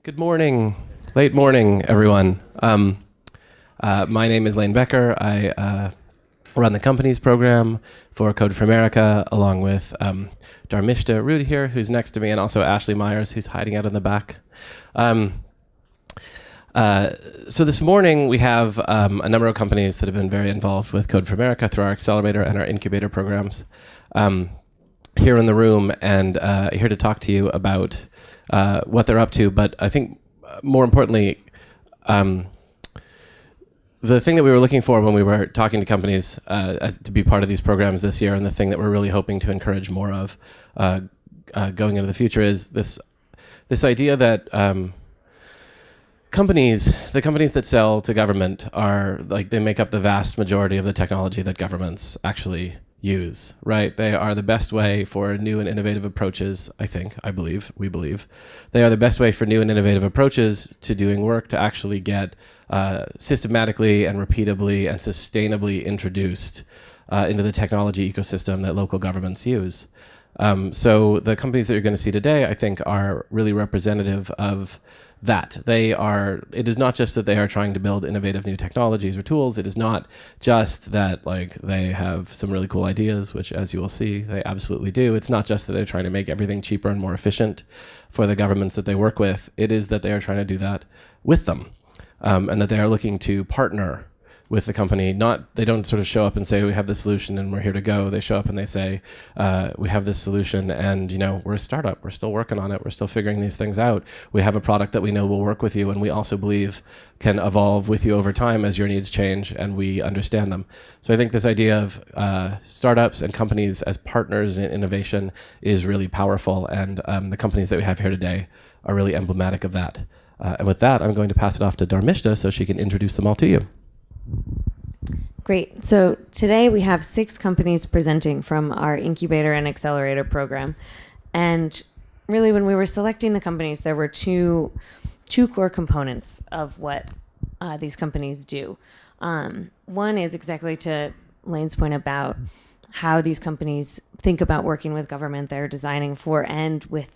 Good morning, late morning, everyone. My name is Lane Becker. I run the companies program for Code for America, along with Dharmishta Rood here, who's next to me, and also Ashley Myers, who's hiding out in the back. So this morning, we have a number of companies that have been very involved with Code for America through our accelerator and our incubator programs here in the room, and here to talk to you about what they're up to. But I think more importantly, the thing that we were looking for when we were talking to companies to be part of these programs this year, and the thing that we're really hoping to encourage more of going into the future, is this idea that the companies that sell to government they make up the vast majority of the technology that governments actually use, right? They are the best way for new and innovative approaches, we believe. They are the best way for new and innovative approaches to doing work to actually get systematically and repeatably and sustainably introduced into the technology ecosystem that local governments use. So the companies that you're going to see today, I think, are really representative of that. It is not just that they are trying to build innovative new technologies or tools. It is not just that they have some really cool ideas, which, as you will see, they absolutely do. It's not just that they're trying to make everything cheaper and more efficient for the governments that they work with. It is that they are trying to do that with them, and that they are looking to partner with the company. They don't sort of show up and say, we have this solution and we're here to go. They show up and they say, we have this solution and we're a startup. We're still working on it. We're still figuring these things out. We have a product that we know will work with you, and we also believe can evolve with you over time as your needs change and we understand them. So I think this idea of startups and companies as partners in innovation is really powerful, and the companies that we have here today are really emblematic of that. And with that, I'm going to pass it off to Dharmishta so she can introduce them all to you. Great. So today we have 6 companies presenting from our incubator and accelerator program. And really, when we were selecting the companies, there were two core components of what these companies do. One is exactly to Lane's point about how these companies think about working with government. They're designing for and with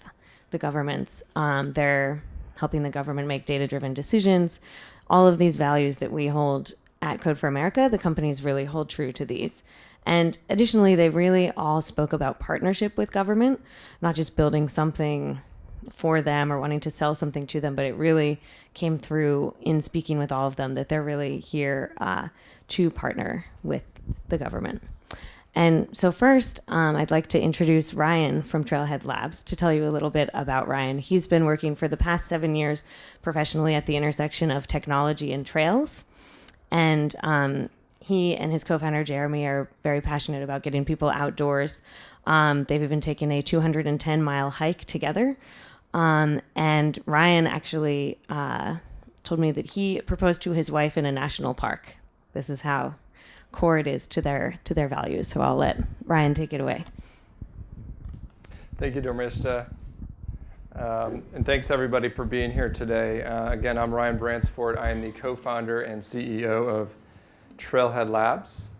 the governments. They're helping the government make data-driven decisions. All of these values that we hold at Code for America, the companies really hold true to these. And additionally, they really all spoke about partnership with government, not just building something for them or wanting to sell something to them, but it really came through in speaking with all of them that they're really here to partner with the government. And so first, I'd like to introduce Ryan from Trailhead Labs to tell you a little bit about Ryan. He's been working for the past 7 years professionally at the intersection of technology and trails. And he and his co-founder, Jeremy, are very passionate about getting people outdoors. They've even taken a 210-mile hike together. And Ryan actually told me that he proposed to his wife in a national park. This is how core it is to their values. So I'll let Ryan take it away. Thank you, Dharmishta. And thanks everybody for being here today. Again, I'm Ryan Bransford. I am the co-founder and CEO of Trailhead Labs.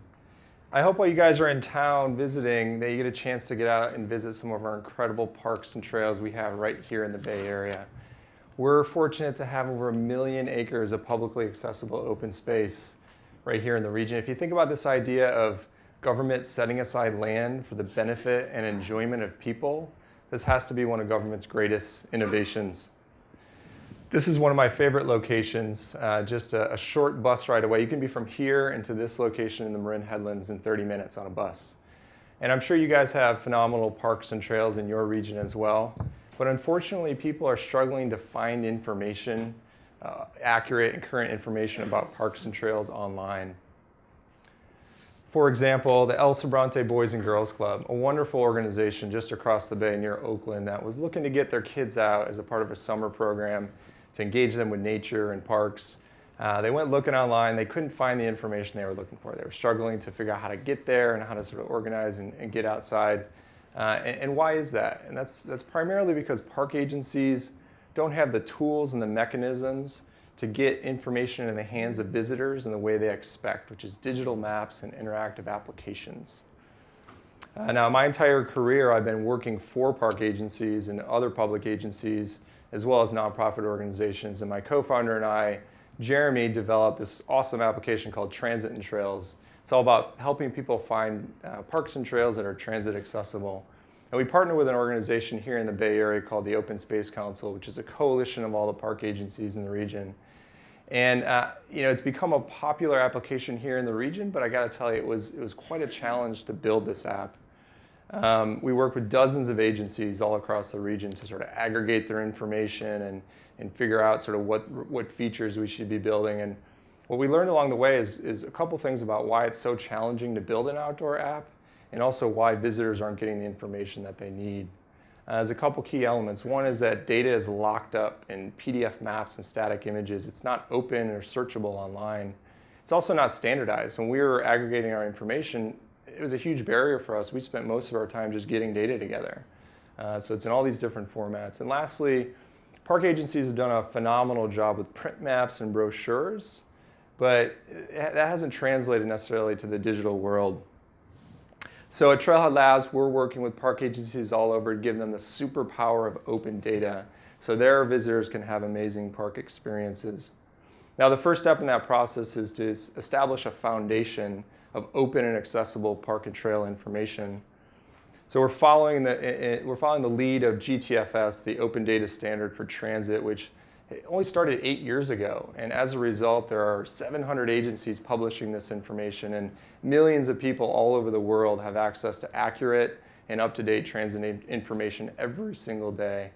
I hope while you guys are in town visiting that you get a chance to get out and visit some of our incredible parks and trails we have right here in the Bay Area. We're fortunate to have over 1 million acres of publicly accessible open space right here in the region. If you think about this idea of government setting aside land for the benefit and enjoyment of people, this has to be one of government's greatest innovations. This is one of my favorite locations, just a short bus ride away. You can be from here into this location in the Marin Headlands in 30 minutes on a bus. And I'm sure you guys have phenomenal parks and trails in your region as well. But unfortunately, people are struggling to find information, accurate and current information about parks and trails online. For example, the El Sobrante Boys and Girls Club, a wonderful organization just across the bay near Oakland that was looking to get their kids out as a part of a summer program to engage them with nature and parks. They went looking online. They couldn't find the information they were looking for. They were struggling to figure out how to get there and how to sort of organize and get outside. And why is that? And that's primarily because park agencies don't have the tools and the mechanisms to get information in the hands of visitors in the way they expect, which is digital maps and interactive applications. Now, my entire career, I've been working for park agencies and other public agencies as well as nonprofit organizations. And my co-founder and I, Jeremy, developed this awesome application called Transit and Trails. It's all about helping people find parks and trails that are transit accessible. And we partner with an organization here in the Bay Area called the Open Space Council, which is a coalition of all the park agencies in the region. And it's become a popular application here in the region, but I got to tell you, it was quite a challenge to build this app. We work with dozens of agencies all across the region to sort of aggregate their information and figure out sort of what features we should be building. And what we learned along the way is a couple things about why it's so challenging to build an outdoor app, and also why visitors aren't getting the information that they need. There's a couple key elements. One is that data is locked up in PDF maps and static images. It's not open or searchable online. It's also not standardized. When we were aggregating our information, it was a huge barrier for us. We spent most of our time just getting data together. So it's in all these different formats. And lastly, park agencies have done a phenomenal job with print maps and brochures, but that hasn't translated necessarily to the digital world. So at Trailhead Labs, we're working with park agencies all over to give them the superpower of open data so their visitors can have amazing park experiences. Now, the first step in that process is to establish a foundation of open and accessible park and trail information. So we're following the lead of GTFS, the Open Data Standard for Transit, which only started 8 years ago. And as a result, there are 700 agencies publishing this information, and millions of people all over the world have access to accurate and up-to-date transit information every single day.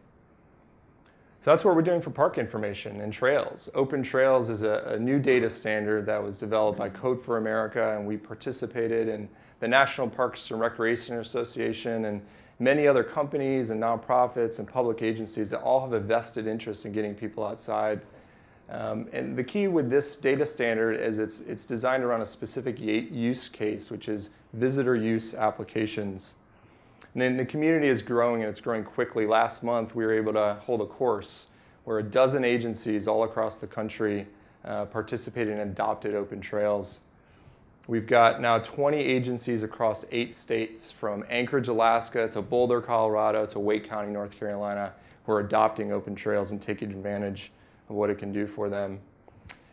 So that's what we're doing for park information and trails. Open Trails is a new data standard that was developed by Code for America, and we participated in the National Parks and Recreation Association and many other companies and nonprofits and public agencies that all have a vested interest in getting people outside. And the key with this data standard is it's designed around a specific use case, which is visitor use applications. And then the community is growing, and it's growing quickly. Last month, we were able to hold a course where a dozen agencies all across the country participated and adopted Open Trails. We've got now 20 agencies across 8 states, from Anchorage, Alaska, to Boulder, Colorado, to Wake County, North Carolina, who are adopting Open Trails and taking advantage of what it can do for them.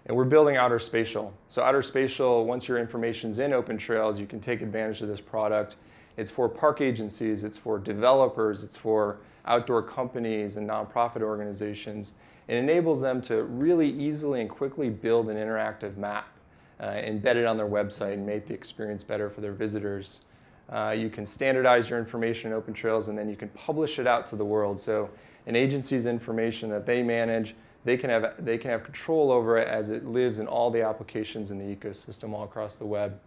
And we're building Outer Spatial. So Outer Spatial, once your information's in Open Trails, you can take advantage of this product. It's for park agencies, it's for developers, it's for outdoor companies and nonprofit organizations. It enables them to really easily and quickly build an interactive map, embed it on their website, and make the experience better for their visitors. You can standardize your information in Open Trails, and then you can publish it out to the world. So an agency's information that they manage, they can have control over it as it lives in all the applications in the ecosystem all across the web.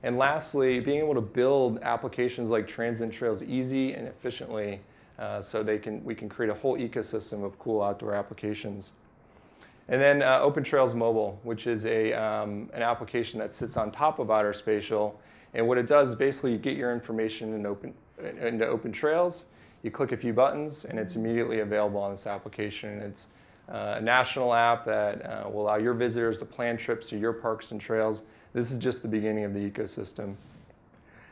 And lastly, being able to build applications like Transit and Trails easy and efficiently, so we can create a whole ecosystem of cool outdoor applications. And then Open Trails Mobile, which is an application that sits on top of Outer Spatial. And what it does is basically you get your information into Open Trails, you click a few buttons, and it's immediately available on this application. It's a national app that will allow your visitors to plan trips to your parks and trails. This is just the beginning of the ecosystem.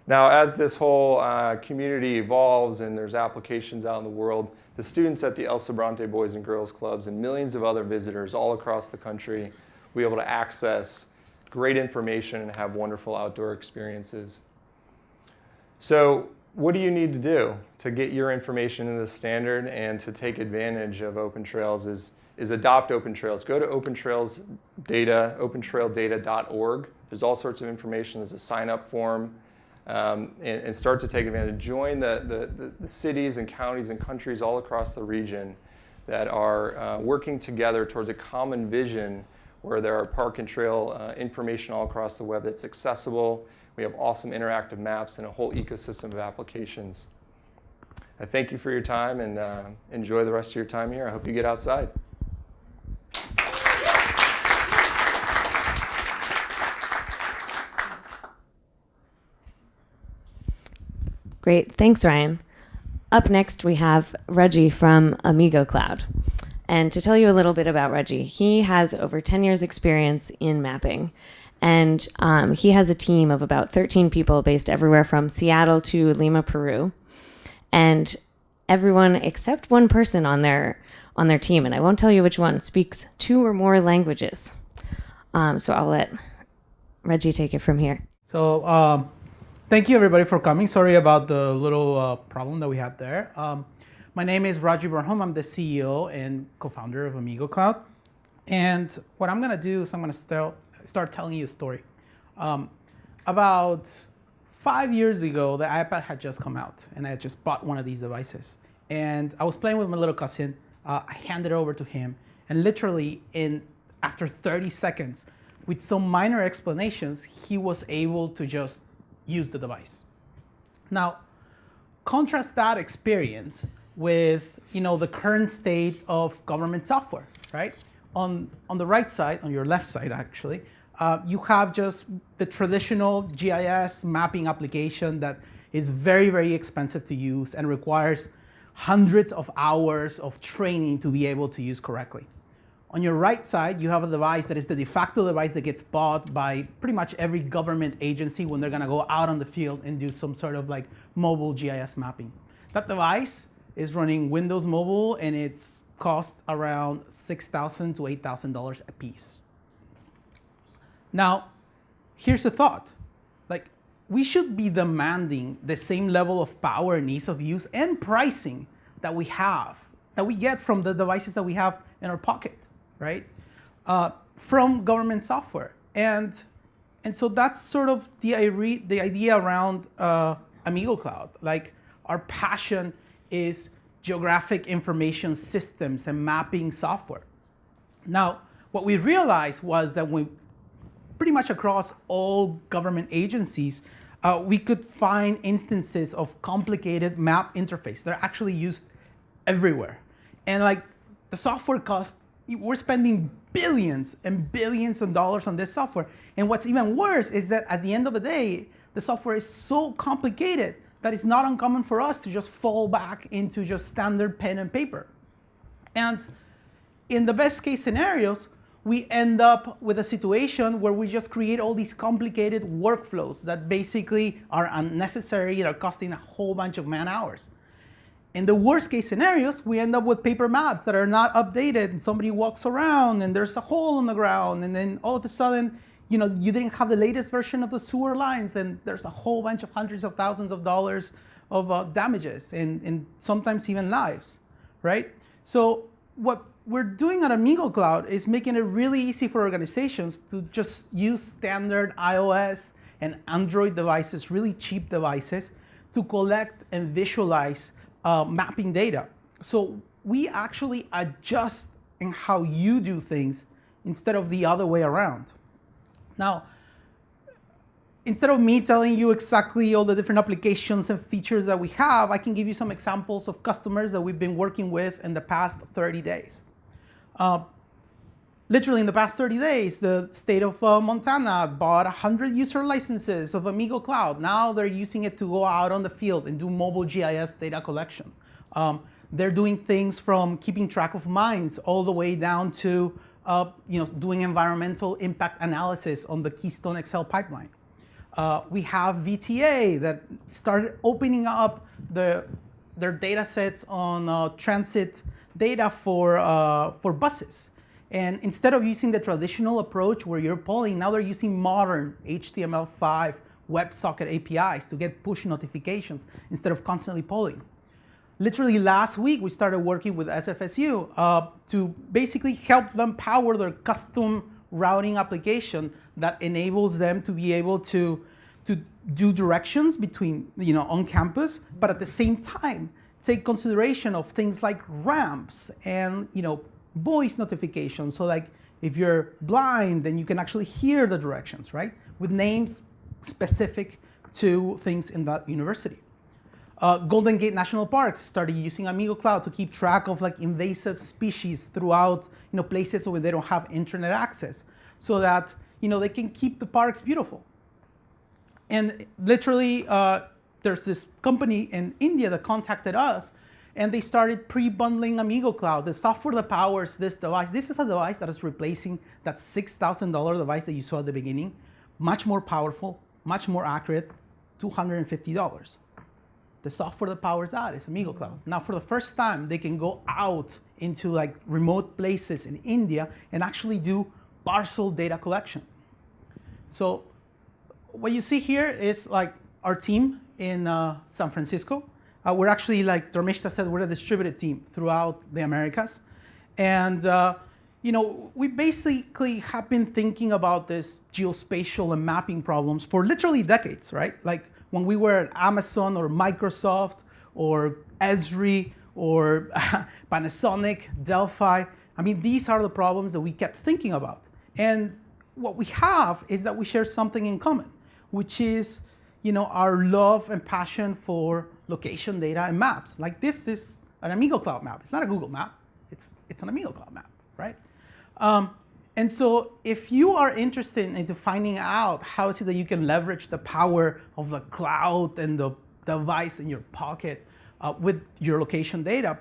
Now, as this whole community evolves and there's applications out in the world, the students at the El Sobrante Boys and Girls Clubs and millions of other visitors all across the country will be able to access great information and have wonderful outdoor experiences. So what do you need to do to get your information in the standard and to take advantage of Open Trails is adopt Open Trails. Go to opentraildata.org. There's all sorts of information. There's a sign-up form. And start to take advantage. Join the cities and counties and countries all across the region that are working together towards a common vision where there are park and trail information all across the web that's accessible. We have awesome interactive maps and a whole ecosystem of applications. I thank you for your time, and enjoy the rest of your time here. I hope you get outside. Great. Thanks, Ryan. Up next, we have Reggie from AmigoCloud. And to tell you a little bit about Reggie, he has over 10 years experience in mapping. And he has a team of about 13 people based everywhere from Seattle to Lima, Peru. And everyone except one person on their team, and I won't tell you which one, speaks 2 or more languages. So I'll let Reggie take it from here. So thank you everybody for coming. Sorry about the little problem that we had there. My name is Raji Barham. I'm the CEO and co-founder of AmigoCloud. And what I'm going to do is I'm going to start telling you a story. About 5 years ago, the iPad had just come out, and I had just bought one of these devices. And I was playing with my little cousin. I handed it over to him, and literally after 30 seconds, with some minor explanations, he was able to just use the device. Now, contrast that experience with the current state of government software, right? On the right side, on your left side actually, you have just the traditional GIS mapping application that is very, very expensive to use and requires hundreds of hours of training to be able to use correctly. On your right side, you have a device that is the de facto device that gets bought by pretty much every government agency when they're going to go out on the field and do some sort of like mobile GIS mapping. That device is running Windows Mobile, and it's costs around $6,000 to $8,000 a piece. Now, here's the thought. Like, we should be demanding the same level of power and ease of use and pricing that we get from the devices that we have in our pocket, right? From government software. And so that's sort of the idea around AmigoCloud. Like, our passion is geographic information systems and mapping software. Now, what we realized was that pretty much across all government agencies, we could find instances of complicated map interface. They're actually used everywhere. And like the software cost, we're spending billions and billions of dollars on this software. And what's even worse is that at the end of the day, the software is so complicated that it's not uncommon for us to just fall back into just standard pen and paper. And in the best case scenarios, we end up with a situation where we just create all these complicated workflows that basically are unnecessary and are costing a whole bunch of man hours. In the worst case scenarios, we end up with paper maps that are not updated, and somebody walks around and there's a hole in the ground, and then all of a sudden, you didn't have the latest version of the sewer lines, and there's a whole bunch of hundreds of thousands of dollars of damages and sometimes even lives, right? So what we're doing at AmigoCloud is making it really easy for organizations to just use standard iOS and Android devices, really cheap devices, to collect and visualize mapping data. So we actually adjust in how you do things instead of the other way around. Now, instead of me telling you exactly all the different applications and features that we have, I can give you some examples of customers that we've been working with in the past 30 days. Literally in the past 30 days, the state of Montana bought 100 user licenses of AmigoCloud. Now they're using it to go out on the field and do mobile GIS data collection. They're doing things from keeping track of mines all the way down to doing environmental impact analysis on the Keystone XL pipeline. We have VTA that started opening up their data sets on transit data for buses. And instead of using the traditional approach where you're polling, now they're using modern HTML5 WebSocket APIs to get push notifications instead of constantly polling. Literally last week, we started working with SFSU to basically help them power their custom routing application that enables them to be able to do directions between, on campus, but at the same time, take consideration of things like ramps and, voice notifications. So like if you're blind, then you can actually hear the directions, right? With names specific to things in that university. Golden Gate National Parks started using AmigoCloud to keep track of like invasive species throughout places where they don't have internet access, so that they can keep the parks beautiful. And literally, there's this company in India that contacted us, and they started pre-bundling AmigoCloud, the software that powers this device. This is a device that is replacing that $6,000 device that you saw at the beginning. Much more powerful, much more accurate, $250. the software that powers that is AmigoCloud. Now, for the first time, they can go out into like remote places in India and actually do parcel data collection. So what you see here is like our team in San Francisco. We're actually, like Dharmeshta said, we're a distributed team throughout the Americas. And we basically have been thinking about this geospatial and mapping problems for literally decades, right? Like when we were at Amazon or Microsoft or Esri or Panasonic, Delphi. I mean, these are the problems that we kept thinking about. And what we have is that we share something in common, which is our love and passion for location data and maps. Like this is an AmigoCloud map. It's not a Google map. It's an AmigoCloud map, right? And so if you are interested into finding out how is it that you can leverage the power of the cloud and the device in your pocket with your location data,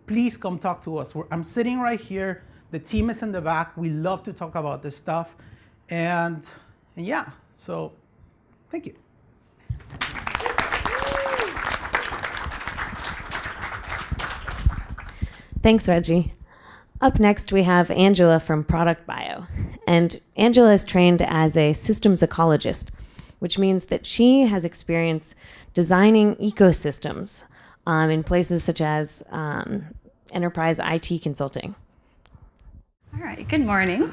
please come talk to us. I'm sitting right here. The team is in the back. We love to talk about this stuff. And yeah, so thank you. Thanks, Reggie. Up next, we have Angela from Product Bio. And Angela is trained as a systems ecologist, which means that she has experience designing ecosystems in places such as enterprise IT consulting. All right, good morning.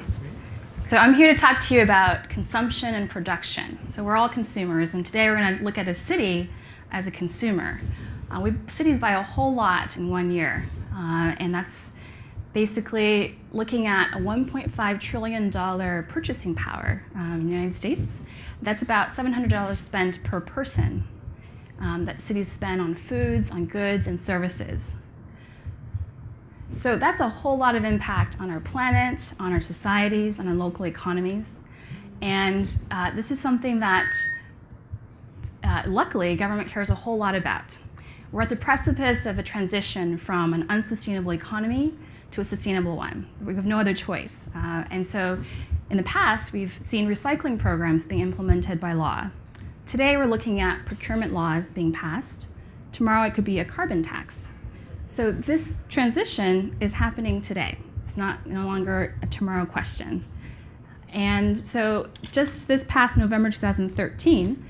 So I'm here to talk to you about consumption and production. So we're all consumers, and today we're going to look at a city as a consumer. Cities buy a whole lot in 1 year, and that's basically looking at a $1.5 trillion purchasing power in the United States. That's about $700 spent per person that cities spend on foods, on goods, and services. So that's a whole lot of impact on our planet, on our societies, on our local economies. And this is something that, luckily, government cares a whole lot about. We're at the precipice of a transition from an unsustainable economy to a sustainable one. We have no other choice. And so in the past, we've seen recycling programs being implemented by law. Today, we're looking at procurement laws being passed. Tomorrow, it could be a carbon tax. So this transition is happening today. It's no longer a tomorrow question. And so just this past November 2013,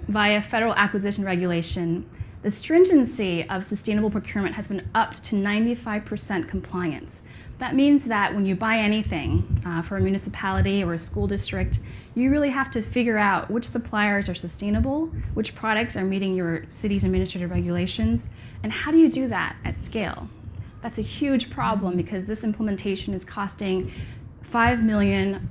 via federal acquisition regulation, the stringency of sustainable procurement has been upped to 95% compliance. That means that when you buy anything for a municipality or a school district, you really have to figure out which suppliers are sustainable, which products are meeting your city's administrative regulations, and how do you do that at scale? That's a huge problem because this implementation is costing $5 million,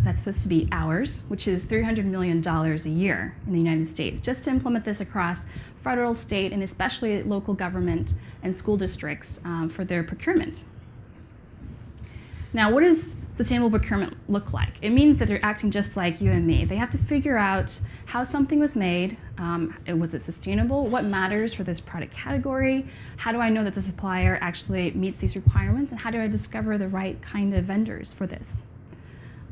that's supposed to be hours, which is $300 million a year in the United States, just to implement this across federal, state, and especially local government and school districts for their procurement. Now, what does sustainable procurement look like? It means that they're acting just like you and me. They have to figure out how something was made. Was it sustainable? What matters for this product category? How do I know that the supplier actually meets these requirements? And how do I discover the right kind of vendors for this?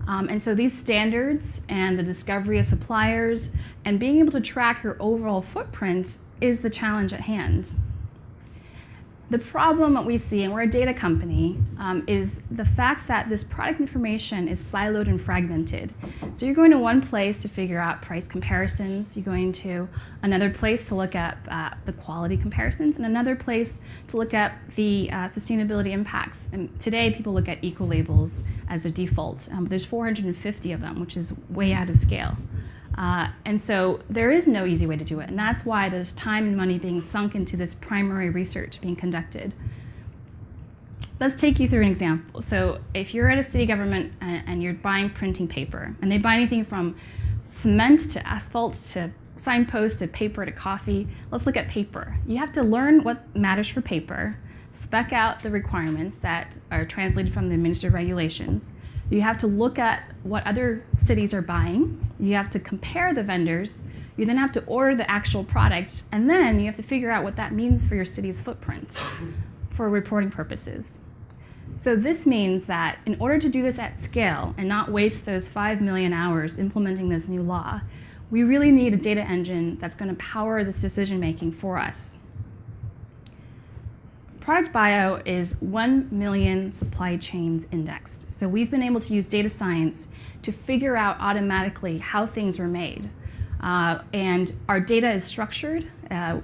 And so these standards and the discovery of suppliers and being able to track your overall footprint is the challenge at hand. The problem that we see, and we're a data company, is the fact that this product information is siloed and fragmented. So you're going to one place to figure out price comparisons, you're going to another place to look at the quality comparisons, and another place to look at the sustainability impacts. And today people look at eco-labels as the default. There's 450 of them, which is way out of scale. And so there is no easy way to do it, and that's why there's time and money being sunk into this primary research being conducted. Let's take you through an example. So if you're at a city government and you're buying printing paper, and they buy anything from cement to asphalt to signpost to paper to coffee, let's look at paper. You have to learn what matters for paper, spec out the requirements that are translated from the administrative regulations. You have to look at what other cities are buying. You have to compare the vendors. You then have to order the actual product, and then you have to figure out what that means for your city's footprint for reporting purposes. So this means that in order to do this at scale and not waste those 5 million hours implementing this new law, We really need a data engine that's going to power this decision making for us. Product bio is 1 million supply chains indexed. So we've been able to use data science to figure out automatically how things were made. And our data is structured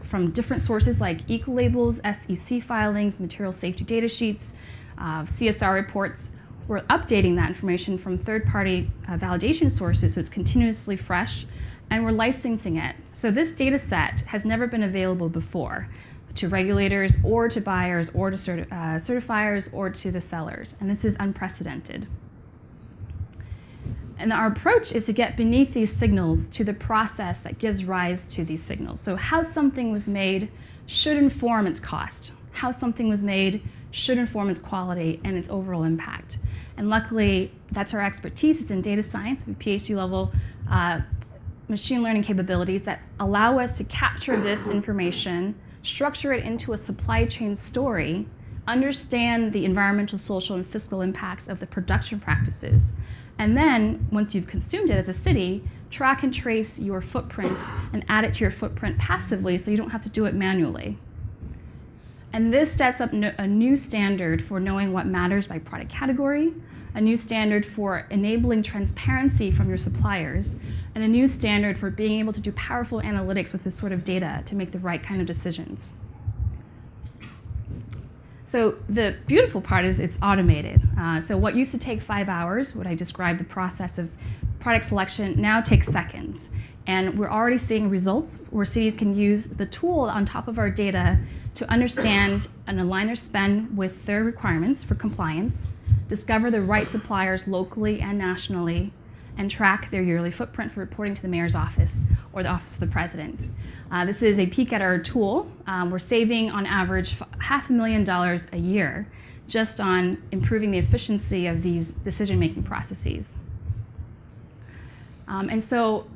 from different sources like ecolabels, SEC filings, material safety data sheets, CSR reports. We're updating that information from third-party validation sources so it's continuously fresh, and we're licensing it. So this data set has never been available before to regulators or to buyers or to certifiers or to the sellers, and this is unprecedented. And our approach is to get beneath these signals to the process that gives rise to these signals. So how something was made should inform its cost. How something was made should inform its quality and its overall impact. And luckily, that's our expertise. It's in data science with PhD level machine learning capabilities that allow us to capture this information, structure it into a supply chain story, understand the environmental, social, and fiscal impacts of the production practices. And then, once you've consumed it as a city, track and trace your footprint and add it to your footprint passively so you don't have to do it manually. And this sets up a new standard for knowing what matters by product category, a new standard for enabling transparency from your suppliers, and a new standard for being able to do powerful analytics with this sort of data to make the right kind of decisions. So the beautiful part is it's automated. So what used to take 5 hours, what I described the process of product selection, now takes seconds. And we're already seeing results where cities can use the tool on top of our data to understand and align their spend with their requirements for compliance, discover the right suppliers locally and nationally, and track their yearly footprint for reporting to the mayor's office or the office of the president. This is a peek at our tool. We're saving on average $500,000 a year just on improving the efficiency of these decision-making processes. And so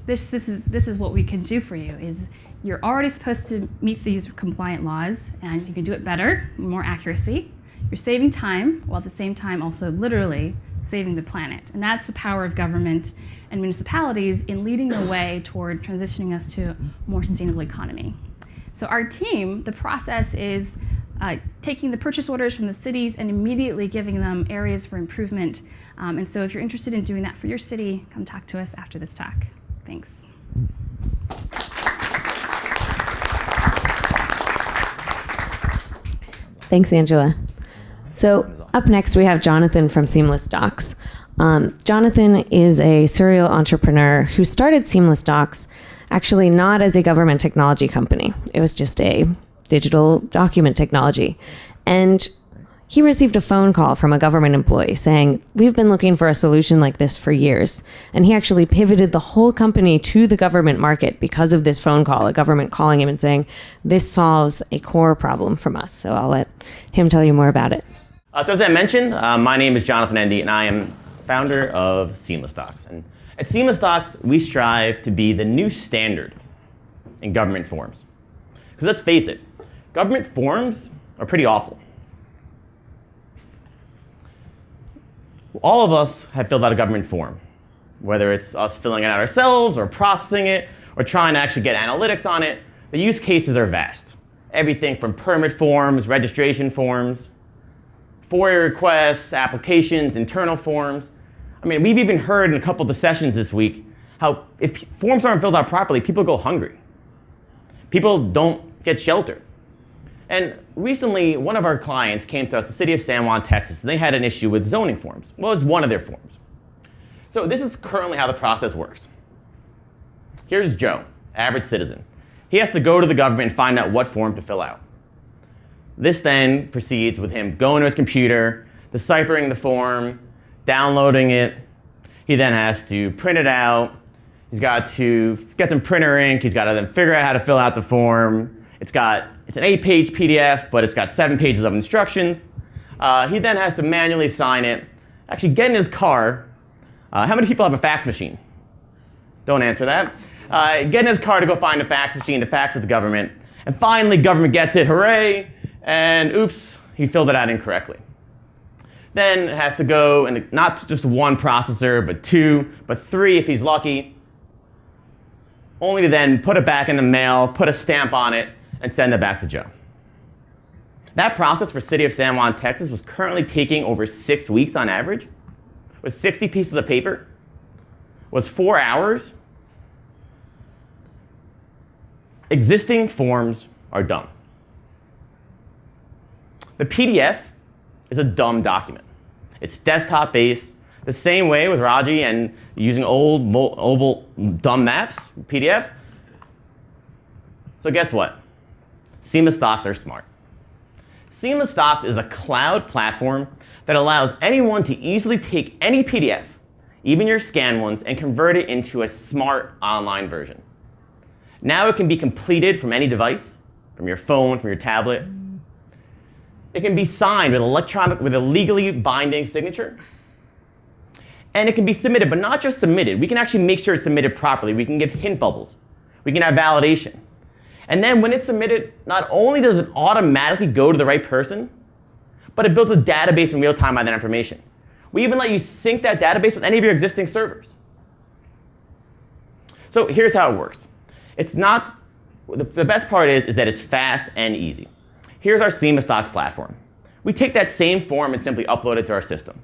this is what we can do for you, is you're already supposed to meet these compliant laws, and you can do it better, more accuracy. You're saving time, while at the same time also literally saving the planet. And that's the power of government and municipalities in leading the way toward transitioning us to a more sustainable economy. So our team, the process is taking the purchase orders from the cities and immediately giving them areas for improvement. And so if you're interested in doing that for your city, come talk to us after this talk. Thanks. Thanks, Angela. So up next, we have Jonathan from Seamless Docs. Jonathan is a serial entrepreneur who started Seamless Docs actually not as a government technology company. It was just a digital document technology. And he received a phone call from a government employee saying, we've been looking for a solution like this for years. And he actually pivoted the whole company to the government market because of this phone call, a government calling him and saying, this solves a core problem from us. So I'll let him tell you more about it. So as I mentioned, my name is Jonathan Endy, and I am founder of Seamless Docs. And at Seamless Docs, we strive to be the new standard in government forms. Because let's face it, government forms are pretty awful. All of us have filled out a government form, whether it's us filling it out ourselves or processing it or trying to actually get analytics on it. The use cases are vast. Everything from permit forms, registration forms, FOIA requests, applications, internal forms. I mean, we've even heard in a couple of the sessions this week how if forms aren't filled out properly, people go hungry. People don't get shelter. And recently, one of our clients came to us, the city of San Juan, Texas, and they had an issue with zoning forms. Well, it's one of their forms. So this is currently how the process works. Here's Joe, average citizen. He has to go to the government and find out what form to fill out. This then proceeds with him going to his computer, deciphering the form, downloading it. He then has to print it out. He's got to get some printer ink. He's got to then figure out how to fill out the form. It's an 8-page PDF, but it's got 7 pages of instructions. He then has to manually sign it, actually get in his car. How many people have a fax machine? Don't answer that. Get in his car to go find a fax machine to fax at the government. And finally, government gets it, hooray, and oops, he filled it out incorrectly. Then it has to go, and not just one processor, but 2, but 3 if he's lucky. only to then put it back in the mail, put a stamp on it, and send it back to Joe. That process for City of San Juan, Texas was currently taking over 6 weeks on average, with 60 pieces of paper, was 4 hours. Existing forms are dumb. The PDF is a dumb document. It's desktop-based, the same way with Raji and using old mobile dumb maps, PDFs. So guess what? Seamless Docs are smart. Seamless Docs is a cloud platform that allows anyone to easily take any PDF, even your scanned ones, and convert it into a smart online version. Now it can be completed from any device, from your phone, from your tablet. It can be signed with a legally binding signature. And it can be submitted, but not just submitted. We can actually make sure it's submitted properly. We can give hint bubbles. We can have validation. And then when it's submitted, not only does it automatically go to the right person, but it builds a database in real time on that information. We even let you sync that database with any of your existing servers. So here's how it works. It's not, the best part is that it's fast and easy. Here's our Seamless Docs platform. We take that same form and simply upload it to our system.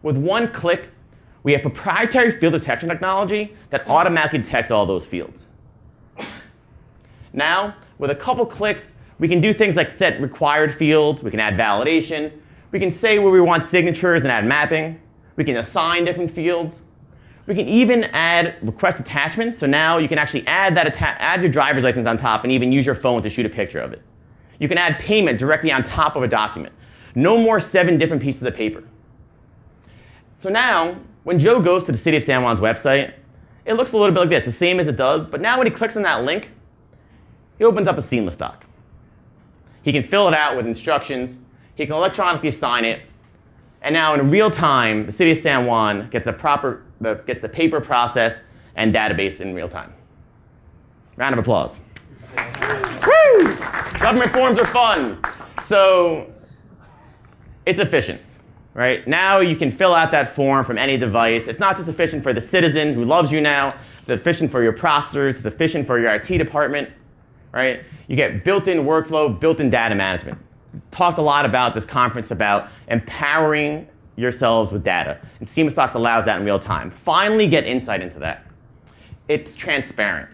With one click, we have proprietary field detection technology that automatically detects all those fields. Now, with a couple clicks, we can do things like set required fields, we can add validation, we can say where we want signatures and add mapping, we can assign different fields, we can even add request attachments, so now you can actually add your driver's license on top and even use your phone to shoot a picture of it. You can add payment directly on top of a document. No more 7 different pieces of paper. So now, when Joe goes to the City of San Juan's website, it looks a little bit like this, the same as it does, but now when he clicks on that link, he opens up a Seamless Doc. He can fill it out with instructions, he can electronically sign it, and now in real time, the City of San Juan gets the paper processed and database in real time. Round of applause. Woo! Government forms are fun. So it's efficient. Right? Now you can fill out that form from any device. It's not just efficient for the citizen who loves you now. It's efficient for your processors. It's efficient for your IT department. Right? You get built-in workflow, built-in data management. We've talked a lot about this conference about empowering yourselves with data. And Seamless Docs allows that in real time. Finally get insight into that. It's transparent.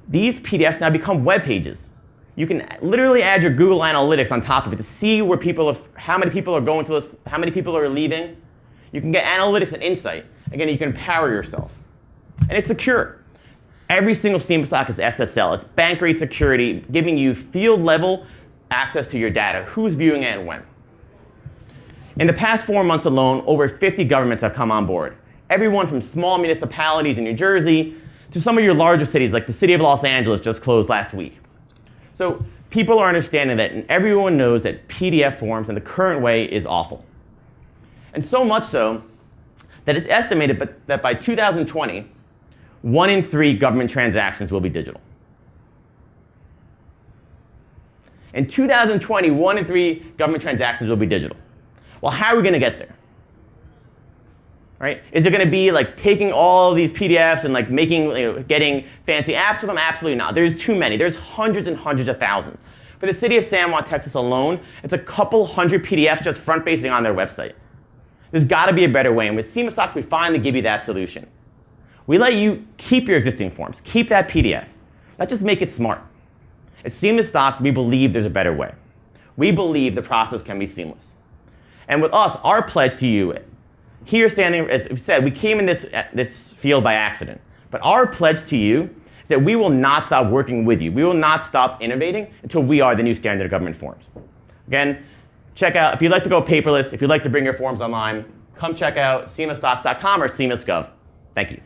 These PDFs now become web pages. You can literally add your Google Analytics on top of it to see where how many people are going to this, how many people are leaving. You can get analytics and insight. Again, you can empower yourself. And it's secure. Every single Seamless Doc is SSL. It's bank grade security, giving you field level access to your data. Who's viewing it and when. In the past 4 months alone, over 50 governments have come on board. Everyone from small municipalities in New Jersey to some of your larger cities, like the city of Los Angeles just closed last week. So people are understanding that, and everyone knows that PDF forms in the current way is awful. And so much so that it's estimated that by 2020, 1 in 3 government transactions will be digital. In 2020, 1 in 3 government transactions will be digital. Well, how are we going to get there? Right? Is it going to be like taking all these PDFs and like getting fancy apps with them? Absolutely not. There's too many. There's hundreds and hundreds of thousands. For the city of San Juan, Texas alone, it's a couple hundred PDFs just front-facing on their website. There's got to be a better way. And with Seamless Docs, we finally give you that solution. We let you keep your existing forms, keep that PDF. Let's just make it smart. At Seamless Docs, we believe there's a better way. We believe the process can be seamless. And with us, our pledge to you, here standing, as we said, we came in this field by accident. But our pledge to you is that we will not stop working with you. We will not stop innovating until we are the new standard of government forms. Again, check out, if you'd like to go paperless, if you'd like to bring your forms online, come check out seamlessdocs.com or seamless.gov. Thank you.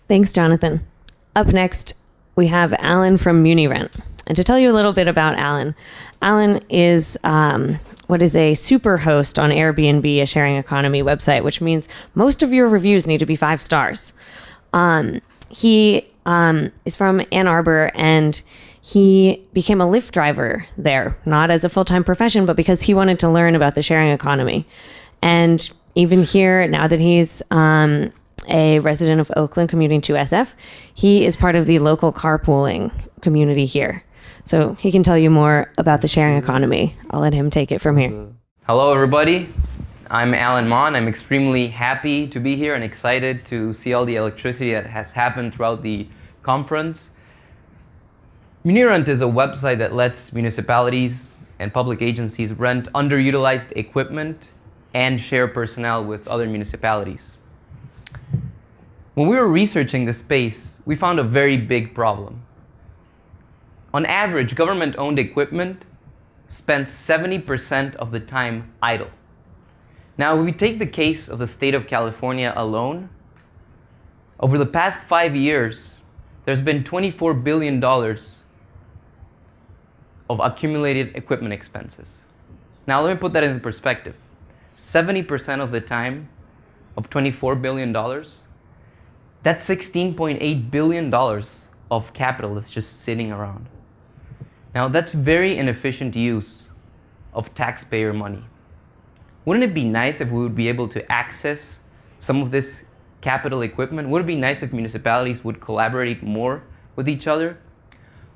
Thanks, Jonathan. Up next, we have Alan from MuniRent. And to tell you a little bit about Alan, Alan is what is a super host on Airbnb, a sharing economy website, which means most of your reviews need to be 5 stars. He is from Ann Arbor, and he became a Lyft driver there, not as a full-time profession, but because he wanted to learn about the sharing economy. And even here, now that he's a resident of Oakland commuting to SF, he is part of the local carpooling community here. So he can tell you more about the sharing economy. I'll let him take it from here. Hello, everybody. I'm Alan Mon. I'm extremely happy to be here and excited to see all the electricity that has happened throughout the conference. Munirent is a website that lets municipalities and public agencies rent underutilized equipment and share personnel with other municipalities. When we were researching the space, we found a very big problem. On average, government-owned equipment spends 70% of the time idle. Now, if we take the case of the state of California alone, over the past 5 years, there's been $24 billion of accumulated equipment expenses. Now, let me put that into perspective. 70% of the time of $24 billion, that's $16.8 billion of capital that's just sitting around. Now, that's very inefficient use of taxpayer money. Wouldn't it be nice if we would be able to access some of this capital equipment? Would it be nice if municipalities would collaborate more with each other?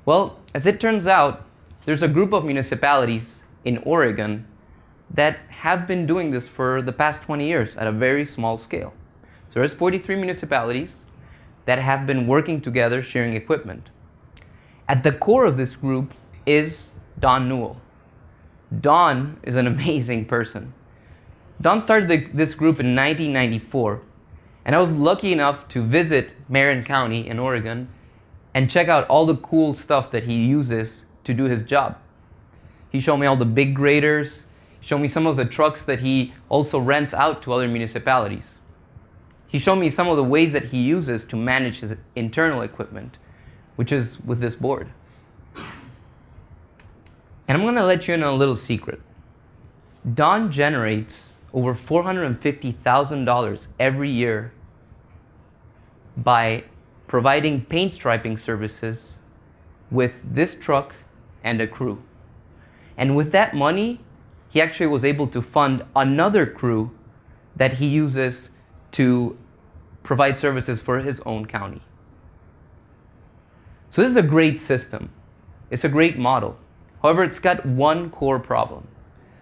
Well, as it turns out, there's a group of municipalities in Oregon that have been doing this for the past 20 years at a very small scale. So there's 43 municipalities that have been working together sharing equipment. At the core of this group is Don Newell. Don is an amazing person. Don started this group in 1994, and I was lucky enough to visit Marin County in Oregon and check out all the cool stuff that he uses to do his job. He showed me all the big graders, showed me some of the trucks that he also rents out to other municipalities. He showed me some of the ways that he uses to manage his internal equipment, which is with this board. And I'm going to let you in on a little secret. Don generates over $450,000 every year by providing paint striping services with this truck and a crew. And with that money, he actually was able to fund another crew that he uses to provide services for his own county. So this is a great system. It's a great model. However, it's got one core problem.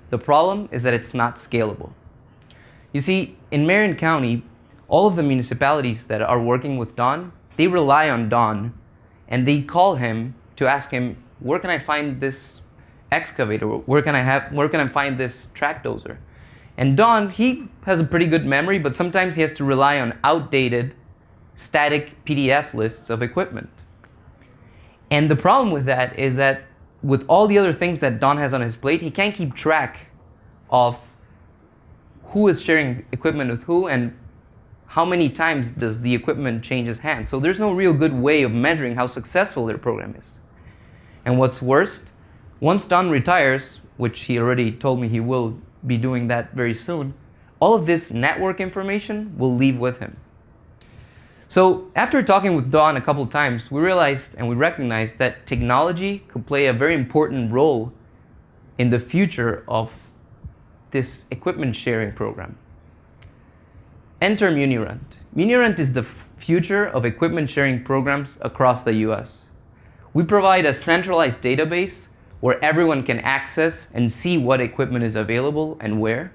The problem is that it's not scalable. You see, in Marin County, all of the municipalities that are working with Don, they rely on Don, and they call him to ask him, where can I find this excavator? Where can I find this track dozer? And Don, he has a pretty good memory, but sometimes he has to rely on outdated, static PDF lists of equipment. And the problem with that is that with all the other things that Don has on his plate, he can't keep track of who is sharing equipment with who and how many times does the equipment change its hands. So there's no real good way of measuring how successful their program is. And what's worst, once Don retires, which he already told me he will be doing that very soon, all of this network information will leave with him. So after talking with Don a couple times, we realized and we recognized that technology could play a very important role in the future of this equipment sharing program. Enter Munirent. Munirent is the future of equipment sharing programs across the US. We provide a centralized database where everyone can access and see what equipment is available and where.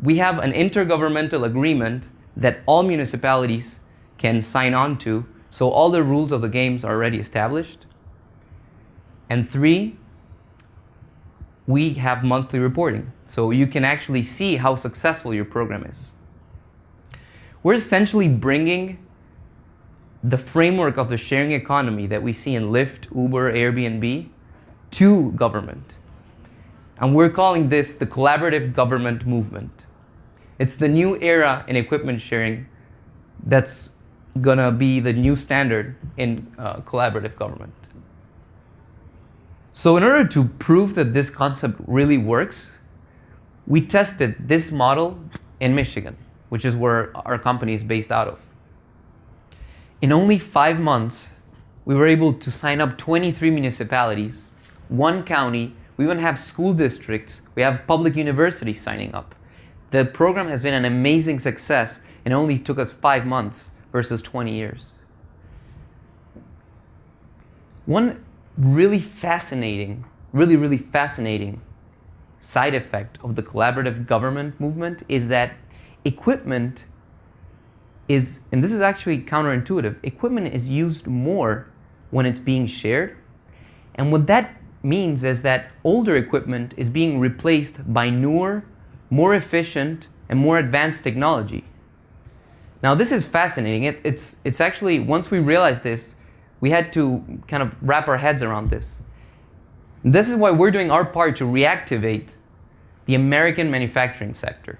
We have an intergovernmental agreement that all municipalities can sign on to, so all the rules of the games are already established. And 3, we have monthly reporting, so you can actually see how successful your program is. We're essentially bringing the framework of the sharing economy that we see in Lyft, Uber, Airbnb to government. And we're calling this the collaborative government movement. It's the new era in equipment sharing that's gonna be the new standard in collaborative government. So in order to prove that this concept really works, we tested this model in Michigan, which is where our company is based out of. In only 5 months, we were able to sign up 23 municipalities, 1 county, we even have school districts, we have public universities signing up. The program has been an amazing success and only took us 5 months versus 20 years. One really fascinating side effect of the collaborative government movement is that equipment is, and this is actually counterintuitive, equipment is used more when it's being shared. And what that means is that older equipment is being replaced by newer, more efficient, and more advanced technology. Now this is fascinating. It's actually, once we realized this, we had to kind of wrap our heads around this. This is why we're doing our part to reactivate the American manufacturing sector.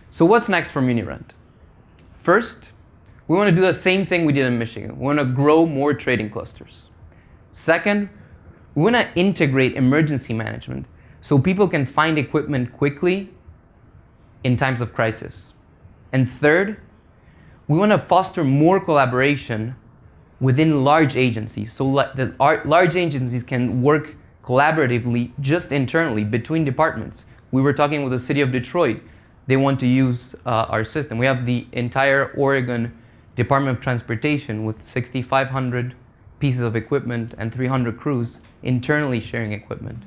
So what's next for MuniRent? First, we want to do the same thing we did in Michigan. We want to grow more trading clusters. Second, we want to integrate emergency management so people can find equipment quickly in times of crisis. And third, we want to foster more collaboration within large agencies so that large agencies can work collaboratively just internally between departments. We were talking with the city of Detroit. They want to use our system. We have the entire Oregon Department of Transportation with 6,500 pieces of equipment and 300 crews internally sharing equipment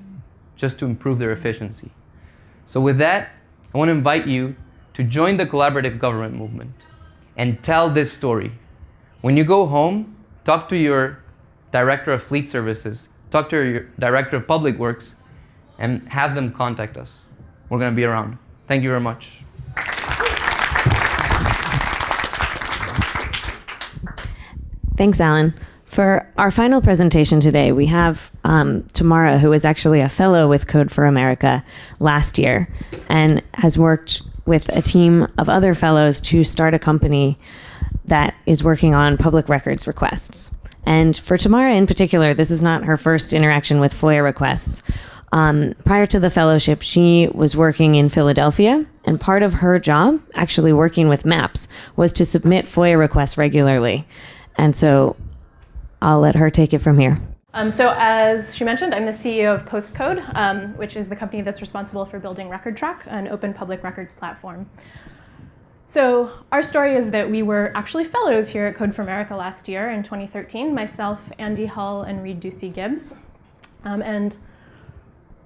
just to improve their efficiency. So with that, I want to invite you to join the collaborative government movement and tell this story. When you go home, talk to your director of fleet services, talk to your director of public works, and have them contact us. We're going to be around. Thank you very much. Thanks, Alan. For our final presentation today, we have Tamara, who was actually a fellow with Code for America last year and has worked with a team of other fellows to start a company that is working on public records requests. And for Tamara in particular, this is not her first interaction with FOIA requests. Prior to the fellowship, she was working in Philadelphia, and part of her job, actually working with maps, was to submit FOIA requests regularly. And so I'll let her take it from here. So as she mentioned, I'm the CEO of Postcode, which is the company that's responsible for building RecordTrac, an open public records platform. So our story is that we were actually fellows here at Code for America last year in 2013, myself, Andy Hull, and Reed Ducey-Gibbs. And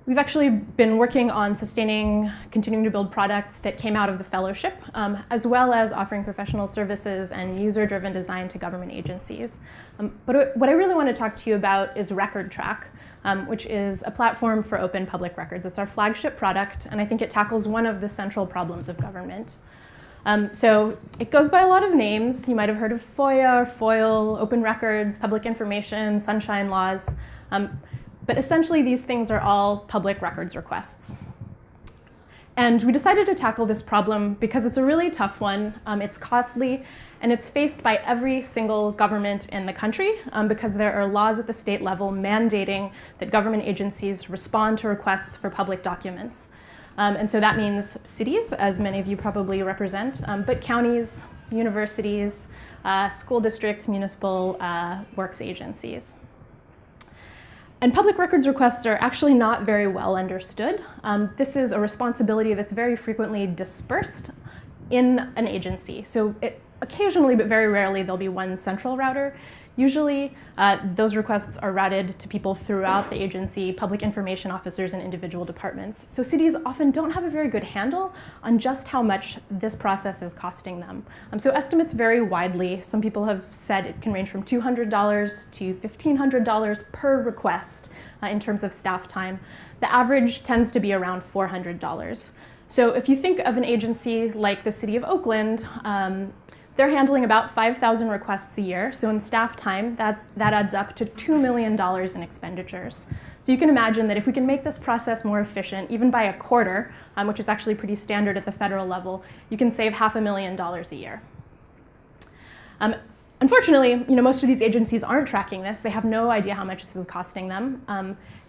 we've actually been working on continuing to build products that came out of the fellowship, as well as offering professional services and user-driven design to government agencies. But what I really want to talk to you about is RecordTrac, which is a platform for open public records. It's our flagship product, and I think it tackles one of the central problems of government. So it goes by a lot of names. You might have heard of FOIA, or FOIL, Open Records, Public Information, Sunshine Laws. But essentially, these things are all public records requests. And we decided to tackle this problem because it's a really tough one. It's costly, and it's faced by every single government in the country because there are laws at the state level mandating that government agencies respond to requests for public documents. And so that means cities, as many of you probably represent, but counties, universities, school districts, municipal works agencies. And public records requests are actually not very well understood. This is a responsibility that's very frequently dispersed in an agency. So occasionally, but very rarely, there'll be one central router. Usually, those requests are routed to people throughout the agency, public information officers, and individual departments. So cities often don't have a very good handle on just how much this process is costing them. So estimates vary widely. Some people have said it can range from $200 to $1,500 per request in terms of staff time. The average tends to be around $400. So if you think of an agency like the city of Oakland, they're handling about 5,000 requests a year. So in staff time, that adds up to $2 million in expenditures. So you can imagine that if we can make this process more efficient, even by a quarter, which is actually pretty standard at the federal level, you can save $500,000 a year. Unfortunately, most of these agencies aren't tracking this. They have no idea how much this is costing them.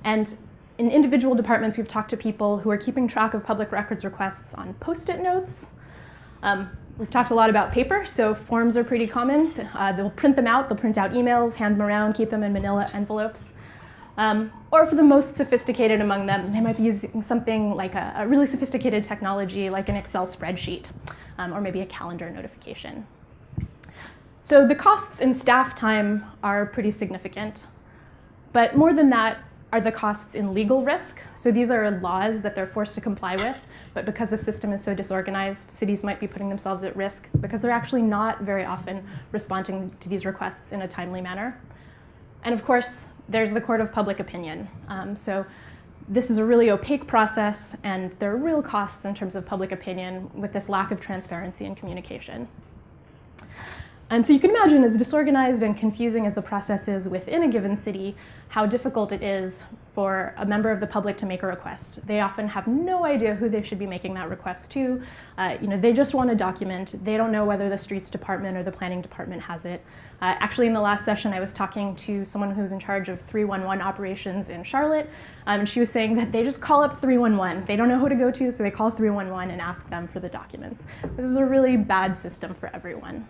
And in individual departments, we've talked to people who are keeping track of public records requests on Post-it notes. We've talked a lot about paper, so forms are pretty common. They'll print them out, they'll print out emails, hand them around, keep them in manila envelopes. Or for the most sophisticated among them, they might be using something like a really sophisticated technology like an Excel spreadsheet, or maybe a calendar notification. So the costs in staff time are pretty significant. But more than that are the costs in legal risk. So these are laws that they're forced to comply with, but because the system is so disorganized, cities might be putting themselves at risk because they're actually not very often responding to these requests in a timely manner. And of course, there's the court of public opinion. So this is a really opaque process, and there are real costs in terms of public opinion with this lack of transparency and communication. And so you can imagine, as disorganized and confusing as the process is within a given city, how difficult it is for a member of the public to make a request. They often have no idea who they should be making that request to. They just want a document. They don't know whether the streets department or the planning department has it. Actually, in the last session, I was talking to someone who's in charge of 311 operations in Charlotte, and she was saying that they just call up 311. They don't know who to go to, so they call 311 and ask them for the documents. This is a really bad system for everyone.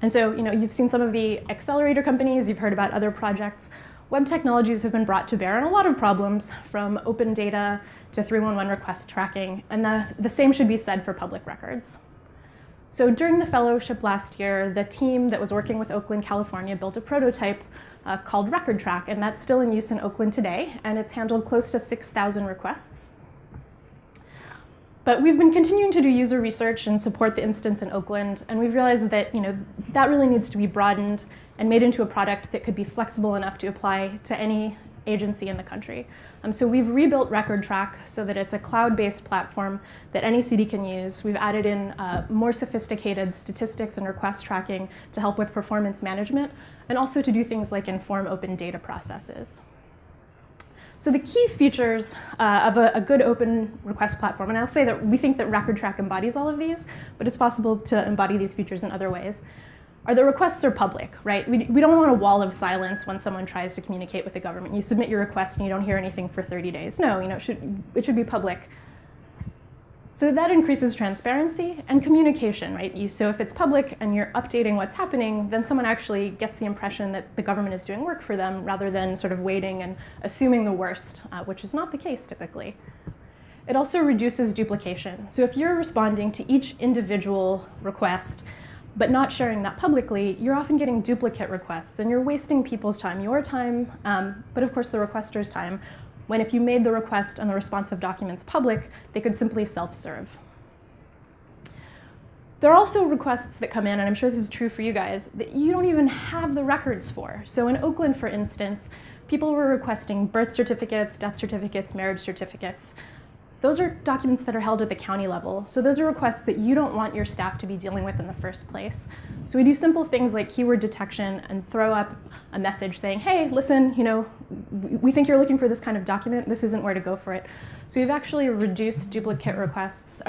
And so, you've seen some of the accelerator companies, you've heard about other projects. Web technologies have been brought to bear on a lot of problems, from open data to 311 request tracking, and the same should be said for public records. So during the fellowship last year, the team that was working with Oakland, California built a prototype called RecordTrac, and that's still in use in Oakland today, and it's handled close to 6,000 requests. But we've been continuing to do user research and support the instance in Oakland, and we've realized that that really needs to be broadened and made into a product that could be flexible enough to apply to any agency in the country. So we've rebuilt RecordTrac so that it's a cloud-based platform that any city can use. We've added in more sophisticated statistics and request tracking to help with performance management, and also to do things like inform open data processes. So the key features of a good open request platform, and I'll say that we think that RecordTrac embodies all of these, but it's possible to embody these features in other ways, are the requests are public, right? We don't want a wall of silence when someone tries to communicate with the government. You submit your request and you don't hear anything for 30 days. No, it should be public. So that increases transparency and communication, right? So if it's public and you're updating what's happening, then someone actually gets the impression that the government is doing work for them rather than sort of waiting and assuming the worst, which is not the case typically. It also reduces duplication. So if you're responding to each individual request, but not sharing that publicly, you're often getting duplicate requests and you're wasting people's time, your time, but of course the requester's time, when if you made the request and the responsive documents public, they could simply self-serve. There are also requests that come in, and I'm sure this is true for you guys, that you don't even have the records for. So in Oakland, for instance, people were requesting birth certificates, death certificates, marriage certificates. Those are documents that are held at the county level. So those are requests that you don't want your staff to be dealing with in the first place. So we do simple things like keyword detection and throw up a message saying, hey, listen, we think you're looking for this kind of document. This isn't where to go for it. So we've actually reduced duplicate requests,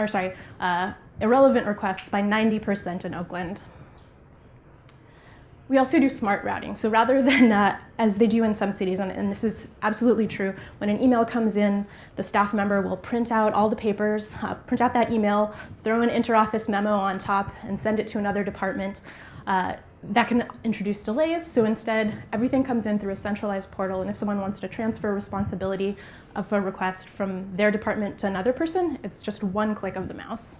irrelevant requests by 90% in Oakland. We also do smart routing. So rather than, as they do in some cities, and this is absolutely true, when an email comes in, the staff member will print out all the papers, print out that email, throw an interoffice memo on top, and send it to another department. That can introduce delays. So instead, everything comes in through a centralized portal, and if someone wants to transfer responsibility of a request from their department to another person, it's just one click of the mouse.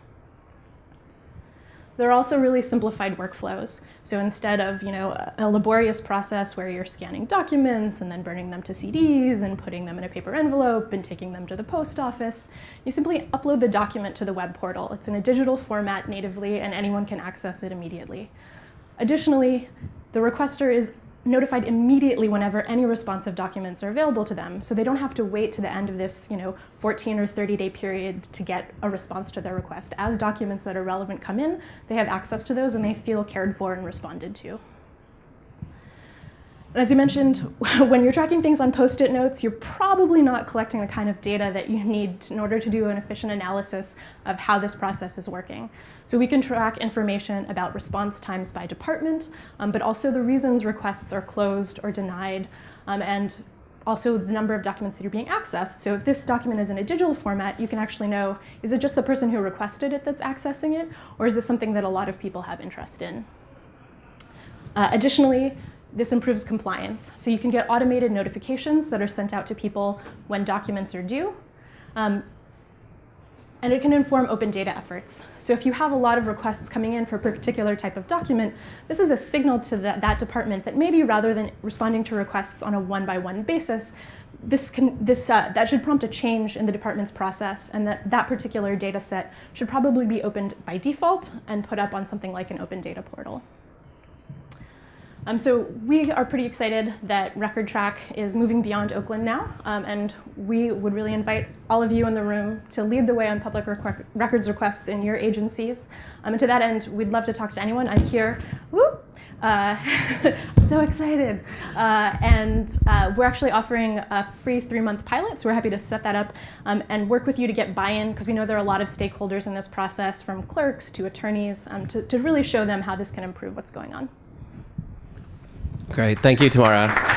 There are also really simplified workflows. So instead of a laborious process where you're scanning documents and then burning them to CDs and putting them in a paper envelope and taking them to the post office, you simply upload the document to the web portal. It's in a digital format natively, and anyone can access it immediately. Additionally, the requester is notified immediately whenever any responsive documents are available to them, so they don't have to wait to the end of this 14 or 30-day period to get a response to their request. As documents that are relevant come in, they have access to those and they feel cared for and responded to. And as I mentioned, when you're tracking things on Post-it notes, you're probably not collecting the kind of data that you need in order to do an efficient analysis of how this process is working. So we can track information about response times by department, but also the reasons requests are closed or denied, and also the number of documents that are being accessed. So if this document is in a digital format, you can actually know, is it just the person who requested it that's accessing it, or is this something that a lot of people have interest in? Additionally, this improves compliance. So you can get automated notifications that are sent out to people when documents are due. And it can inform open data efforts. So if you have a lot of requests coming in for a particular type of document, this is a signal to that department that maybe rather than responding to requests on a one-by-one basis, that should prompt a change in the department's process, and that particular data set should probably be opened by default and put up on something like an open data portal. So we are pretty excited that RecordTrac is moving beyond Oakland now, and we would really invite all of you in the room to lead the way on public records requests in your agencies. And to that end, we'd love to talk to anyone. I'm here. Woo! I'm so excited. We're actually offering a free 3-month pilot, so we're happy to set that up and work with you to get buy-in, because we know there are a lot of stakeholders in this process, from clerks to attorneys, to really show them how this can improve what's going on. Great. Thank you, Tamara.